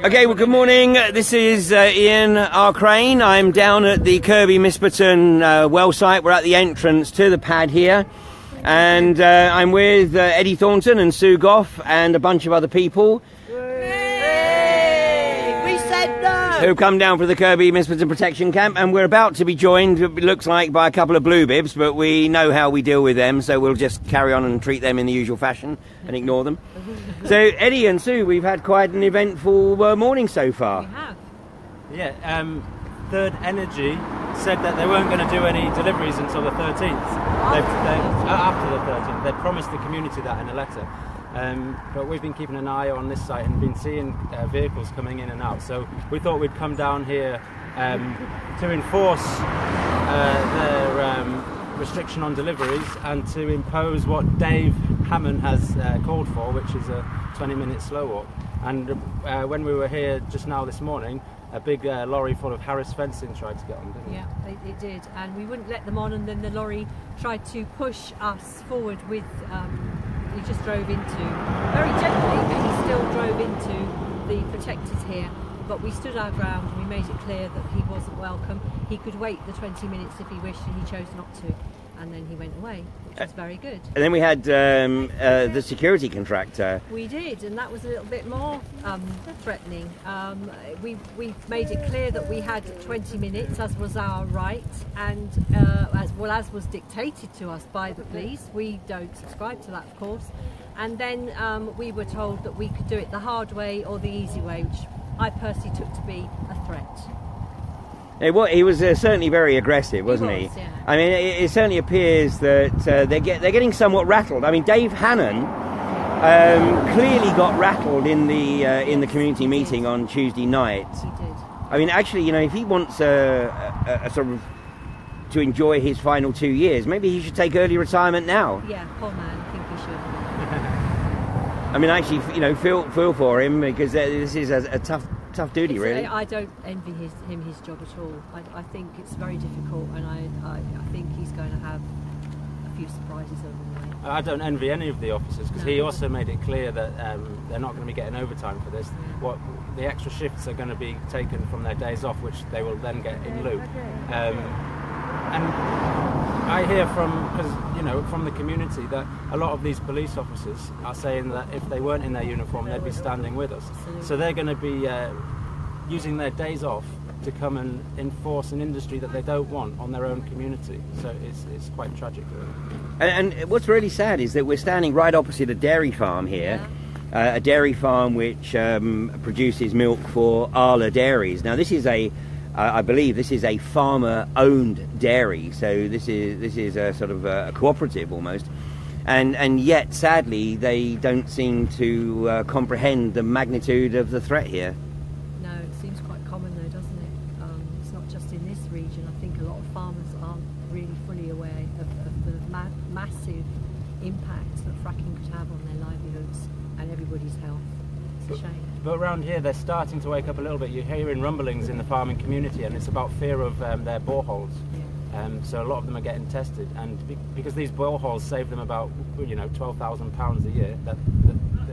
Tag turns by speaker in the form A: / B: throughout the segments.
A: Okay, well, good morning. This is Ian R. Crane. I'm down at the Kirby Misperton well site. We're at the entrance to the pad here. And I'm with Eddie Thornton Sue Gough and a bunch of other people. Who come down for the Kirby Misperton Protection Camp, and we're about to be joined, it looks like, by a couple of blue bibs, but we know how we deal with them, so we'll just carry on and treat them in the usual fashion and ignore them. So, Eddie and Sue, we've had quite an eventful morning so far.
B: We have.
C: Yeah, Third Energy said that they weren't going to do any deliveries until the 13th. After the 13th. They promised the community that in a letter. But we've been keeping an eye on this site and been seeing vehicles coming in and out. So we thought we'd come down here to enforce their restriction on deliveries and to impose what Dave Hammond has called for, which is a 20-minute slow walk. And when we were here just now this morning, a big lorry full of Harris fencing tried to get on, didn't it?
B: Yeah, it did. And we wouldn't let them on, and then the lorry tried to push us forward with... he just drove into, very gently, but he still drove into the protectors here. But we stood our ground and we made it clear that he wasn't welcome. He could wait the 20 minutes if he wished, and he chose not to. And then he went away, which was very good.
A: And then we had the security contractor.
B: We did, and that was a little bit more threatening. We made it clear that we had 20 minutes, as was our right, and as was dictated to us by the police. We don't subscribe to that, of course. And then we were told that we could do it the hard way or the easy way, which I personally took to be a threat.
A: He was certainly very aggressive, wasn't he?
B: Yeah.
A: I mean, it certainly appears that they're getting somewhat rattled. I mean, Dave Hannon clearly got rattled in the community meeting on Tuesday night.
B: He did.
A: I mean, actually, you know, if he wants a sort of to enjoy his final 2 years, maybe he should take early retirement now.
B: Yeah, poor man. I think he should.
A: I mean, actually, you know, feel for him, because this is a tough duty, really.
B: I don't envy him his job at all. I think it's very difficult, and I think he's going to have a few surprises over the way.
C: I don't envy any of the officers, because he also made it clear that they're not going to be getting overtime for this. What the extra shifts are going to be taken from their days off, which they will then get in lieu. And I hear from the community that a lot of these police officers are saying that if they weren't in their uniform, they'd be standing with us.
B: Absolutely.
C: So they're going to be using their days off to come and enforce an industry that they don't want on their own community. So it's quite tragic, really.
A: And what's really sad is that we're standing right opposite a dairy farm here. Yeah. A dairy farm which produces milk for Arla Dairies. Now, this is I believe this is a farmer-owned dairy, so this is a sort of a cooperative almost, and yet sadly they don't seem to comprehend the magnitude of the threat here.
B: No, it seems quite common though, doesn't it? It's not just in this region. I think a lot of farmers aren't really fully aware of the massive impact that fracking could have on their livelihoods and everybody's health. It's a shame.
C: But around here, they're starting to wake up a little bit. You're hearing rumblings in the farming community, and it's about fear of their boreholes. Yeah. So a lot of them are getting tested, and because these boreholes save them about £12,000 a year,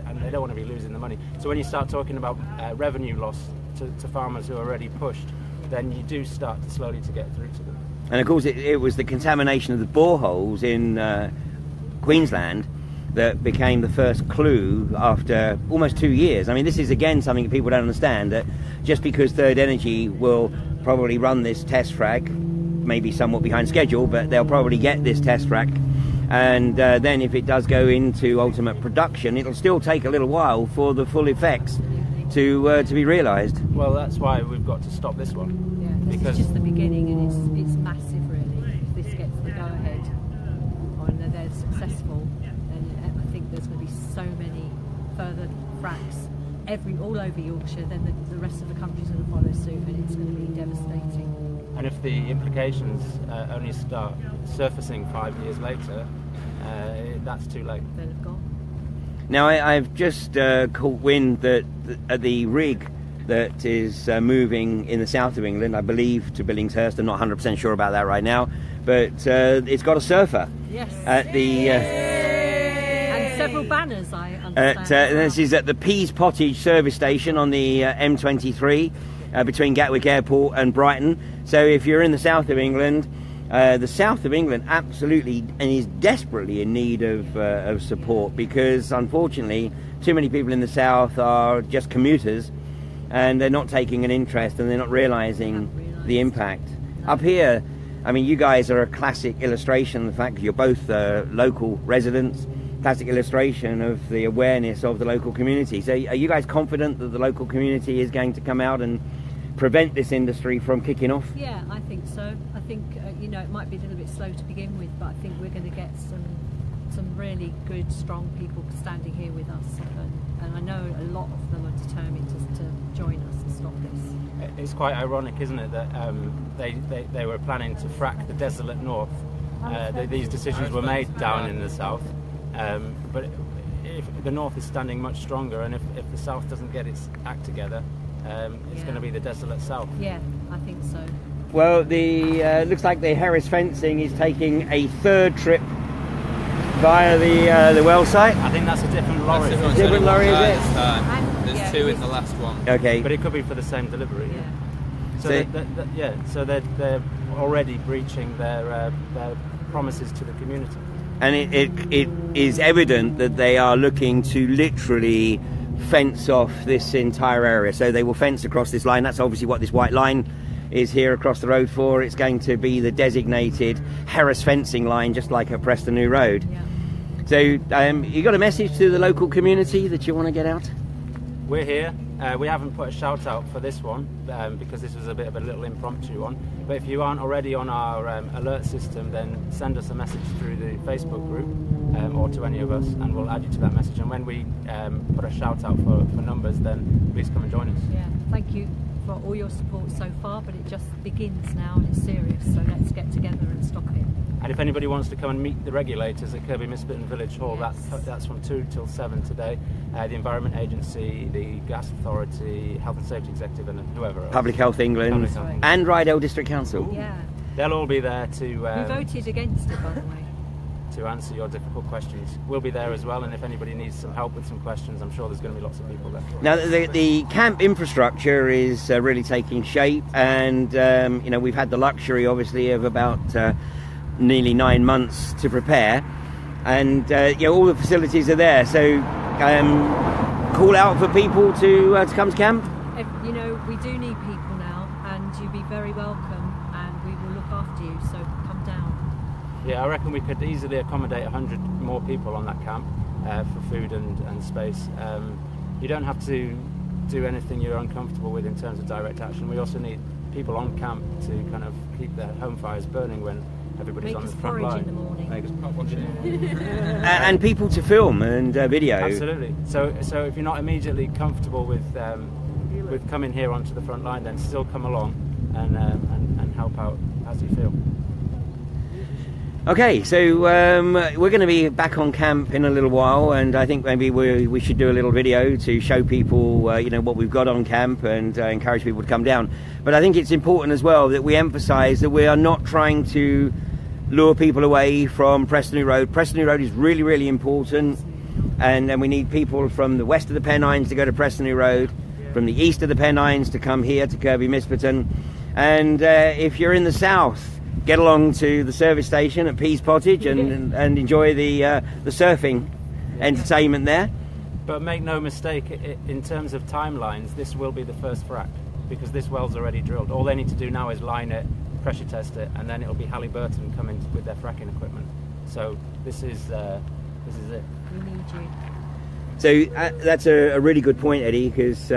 C: and they don't want to be losing the money. So when you start talking about revenue loss to farmers who are already pushed, then you do start to slowly to get through to them.
A: And of course, it was the contamination of the boreholes in Queensland that became the first clue after almost 2 years. I mean, this is again something that people don't understand, that just because Third Energy will probably run this test frack, maybe somewhat behind schedule, but they'll probably get this test frack, and then if it does go into ultimate production, it'll still take a little while for the full effects to be realised.
C: Well, that's why we've got to stop this one.
B: Yeah, this is just the beginning, and it's massive, really. If this gets the go-ahead, or they're successful, there's going to be so many further fracks all over Yorkshire, then the rest of the country's going to follow suit, and it's going to be devastating.
C: And if the implications only start surfacing 5 years later, that's too late.
B: They'll have gone.
A: Now, I've just caught wind that the rig that is moving in the south of England, I believe to Billingshurst, I'm not 100% sure about that right now, but it's got a surfer.
B: Yes.
A: At the...
B: several banners, I understand.
A: This is at the Pease Pottage service station on the M23 between Gatwick Airport and Brighton. So if you're in the south of England, absolutely and is desperately in need of support, because unfortunately too many people in the south are just commuters and they're not taking an interest and they're not realising the impact. No. Up here, I mean, you guys are a classic illustration of the fact that you're both local residents, classic illustration of the awareness of the local community. So are you guys confident that the local community is going to come out and prevent this industry from kicking off?
B: Yeah, I think so. I think, you know, it might be a little bit slow to begin with, but I think we're going to get some really good, strong people standing here with us. And I know a lot of them are determined to join us and stop this.
C: It's quite ironic, isn't it, that they were planning to frack the desolate north. These decisions were made down in the south, but if the north is standing much stronger, and if the south doesn't get its act together, it's going to be the desolate south.
B: Yeah, I think so.
A: Well, the looks like the Harris Fencing is taking a third trip via the well site.
C: I think that's a different lorry.
A: That's a different lorry, is it?
D: There's two in the last one.
A: Okay.
C: But it could be for the same delivery. Yeah. So they're already breaching their promises to the community.
A: And it is evident that they are looking to literally fence off this entire area. So they will fence across this line. That's obviously what this white line is here across the road for. It's going to be the designated Harris fencing line, just like at Preston New Road.
B: Yeah.
A: So you got a message to the local community that you want to get out?
C: We're here. We haven't put a shout out for this one because this was a bit of a little impromptu one. But if you aren't already on our alert system, then send us a message through the Facebook group or to any of us, and we'll add you to that message. And when we put a shout out for numbers, then please come and join us.
B: Yeah, thank you for all your support so far, but it just begins now and it's serious, so let's get together and stop it.
C: And if anybody wants to come and meet the regulators at Kirkby Misbeaton Village Hall,
B: yes.
C: that's from 2 till 7 today. The Environment Agency, the Gas Authority, Health and Safety Executive, and whoever else.
A: Public Health England, and Rydell District Council.
B: Yeah.
C: They'll all be there to...
B: we voted against it, by the way.
C: To answer your difficult questions. We'll be there as well, and if anybody needs some help with some questions, I'm sure there's going to be lots of people there.
A: Now, the camp infrastructure is really taking shape, and you know, we've had the luxury, obviously, of about nearly 9 months to prepare, and you know, all the facilities are there. So, call out for people to come to camp.
B: You know, we do need people now, and you'll be very welcome, and we will look after you. So come down.
C: Yeah, I reckon we could easily accommodate 100 more people on that camp for food and space. You don't have to do anything you're uncomfortable with in terms of direct action. We also need people on camp to kind of keep their home fires burning when everybody's on the front line.
B: In the morning.
A: And people to film and video.
C: Absolutely. So if you're not immediately comfortable with coming here onto the front line, then still come along and help out as you feel.
A: Okay, so we're going to be back on camp in a little while, and I think maybe we should do a little video to show people, you know, what we've got on camp and encourage people to come down. But I think it's important as well that we emphasise that we are not trying to lure people away from Preston New Road. Preston New Road is really, really important, and then we need people from the west of the Pennines to go to Preston New Road, from the east of the Pennines to come here to Kirkby Misbeaton, and if you're in the south, get along to the service station at Pease Pottage and enjoy the surfing entertainment there.
C: But make no mistake, in terms of timelines, this will be the first frack, because this well's already drilled. All they need to do now is line it, pressure test it, and then it'll be Halliburton coming with their fracking equipment. So this is it.
B: We need you.
A: So that's a really good point, Eddie, because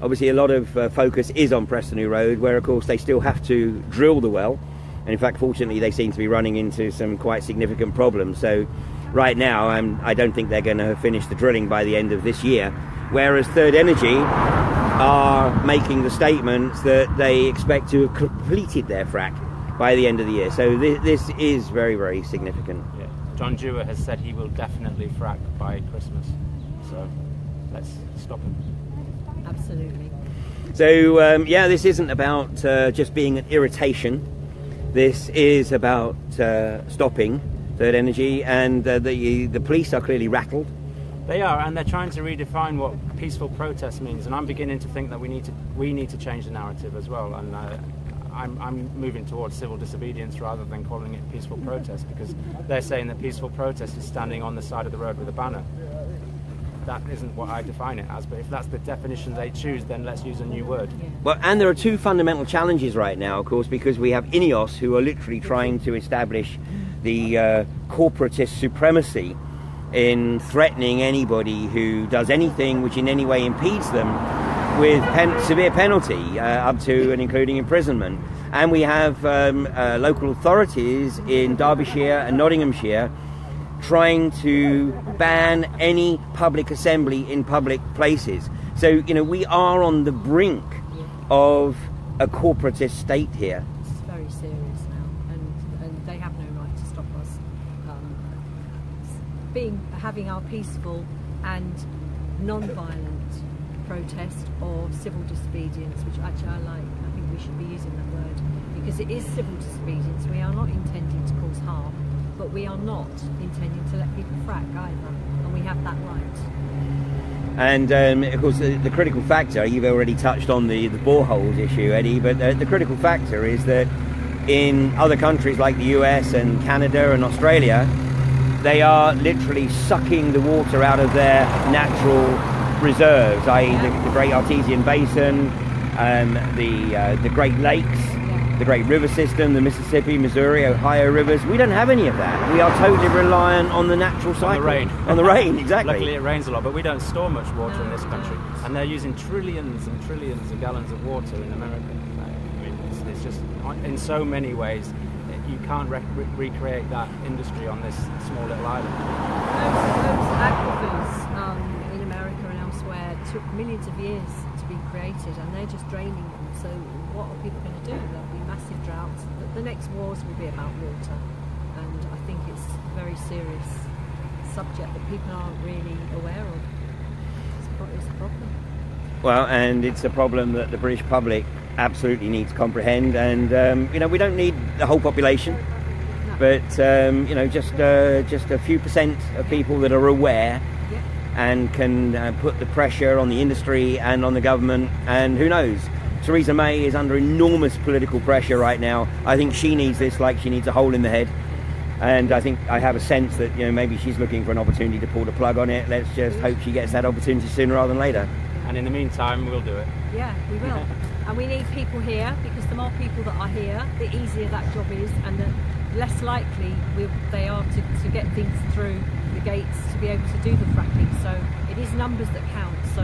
A: obviously a lot of focus is on Preston New Road, where of course they still have to drill the well. And in fact, fortunately, they seem to be running into some quite significant problems. So right now, I don't think they're going to finish the drilling by the end of this year. Whereas Third Energy are making the statements that they expect to have completed their frack by the end of the year. So this is very, very significant.
C: Yeah. John Dewar has said he will definitely frack by Christmas. So let's stop him.
B: Absolutely.
A: So yeah, this isn't about just being an irritation. This is about stopping Third Energy, and the police are clearly rattled.
C: They are, and they're trying to redefine what peaceful protest means, and I'm beginning to think that we need to change the narrative as well. And I'm moving towards civil disobedience rather than calling it peaceful protest, because they're saying that peaceful protest is standing on the side of the road with a banner. That isn't what I define it as, but if that's the definition they choose, then let's use a new word.
A: Well, and there are two fundamental challenges right now, of course, because we have INEOS, who are literally trying to establish the corporatist supremacy in threatening anybody who does anything which in any way impedes them with severe penalty, up to and including imprisonment. And we have local authorities in Derbyshire and Nottinghamshire trying to ban any public assembly in public places. So, you know, we are on the brink of a corporatist state here.
B: It's very serious now, and they have no right to stop us having our peaceful and non-violent protest or civil disobedience, which actually I like. I think we should be using that word, because it is civil disobedience. We are not intending to cause harm, but we are not intending to let people frack either, and we have that right.
A: And of course the critical factor, you've already touched on the boreholes issue, Eddie, but the critical factor is that in other countries like the US and Canada and Australia, they are literally sucking the water out of their natural reserves, i.e. the Great Artesian Basin, the Great Lakes, the Great River System, the Mississippi, Missouri, Ohio rivers. We don't have any of that. We are totally reliant on the natural cycle.
C: On the rain.
A: On the rain, exactly.
C: Luckily it rains a lot, but we don't store much water in this country. And they're using trillions and trillions of gallons of water in America. I mean, it's just, in so many ways, you can't recreate that industry on this small little island.
B: Those aquifers in America and elsewhere took millions of years to be created, and they're just draining them. So what are people going to do? There'll be massive droughts. The next wars will be about water, and I think it's a very serious subject that people aren't really aware of. It's a problem.
A: Well, and it's a problem that the British public absolutely need to comprehend, and you know, we don't need the whole population, but you know, just a few percent of people that are aware and can put the pressure on the industry and on the government. And who knows, Theresa May is under enormous political pressure right now. I think she needs this like she needs a hole in the head, and I think I have a sense that, you know, maybe she's looking for an opportunity to pull the plug on it. Let's just hope she gets that opportunity sooner rather than later.
C: And in the meantime, we'll do it.
B: Yeah, we will. And we need people here, because the more people that are here, the easier that job is, and the less likely they are to get things through the gates to be able to do the fracking. So it is numbers that count. So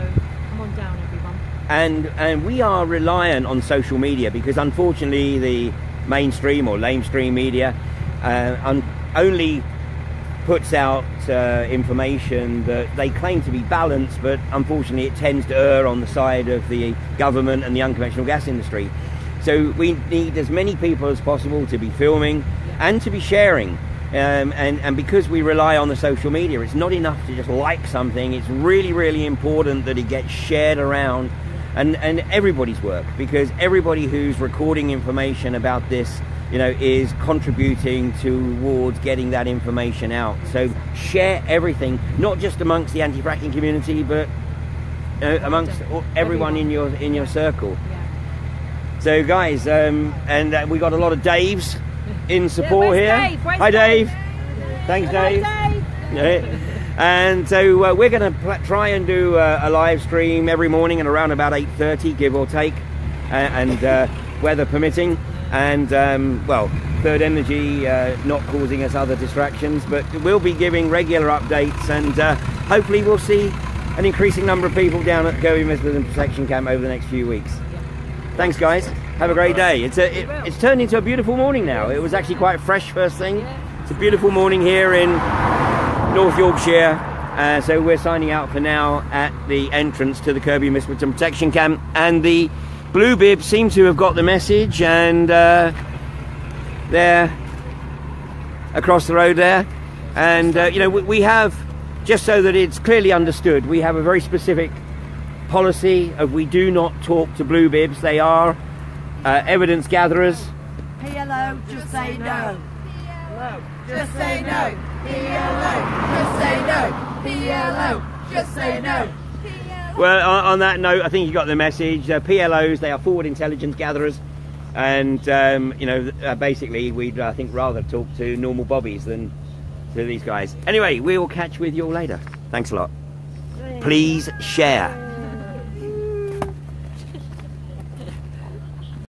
B: come on down, everyone.
A: And we are reliant on social media, because unfortunately the mainstream or lamestream media only puts out information that they claim to be balanced, but unfortunately it tends to err on the side of the government and the unconventional gas industry. So we need as many people as possible to be filming and to be sharing. And because we rely on the social media, it's not enough to just like something. It's really, really important that it gets shared around, and everybody's work, because everybody who's recording information about this, you know, is contributing towards getting that information out. So share everything, not just amongst the anti-fracking community, but amongst everyone in your circle. So guys, and we got a lot of Daves in support here.
B: Dave?
A: Hi Dave. Thanks Dave. And so we're going to try and do a live stream every morning at around about 8:30, give or take, and weather permitting. And well, Third Energy not causing us other distractions, but we'll be giving regular updates, and hopefully we'll see an increasing number of people down at Kirby Middleton Protection Camp over the next few weeks. Thanks guys, have a great day. It's turned into a beautiful morning now. It was actually quite fresh first thing. It's a beautiful morning here in North Yorkshire, so we're signing out for now at the entrance to the Kirby Middleton Protection Camp, and the Blue Bibs seem to have got the message, and they're across the road there. And you know, we have, just so that it's clearly understood, we have a very specific policy of we do not talk to Blue Bibs. They are evidence gatherers.
E: Hello, just say no.
B: Hello.
E: just say no. PLO, just say no. PLO, just say no.
A: Well, on that note, I think you got the message. PLOs, they are forward intelligence gatherers, and you know, basically, we'd I think rather talk to normal bobbies than to these guys. Anyway, we will catch with you all later. Thanks a lot. Please share.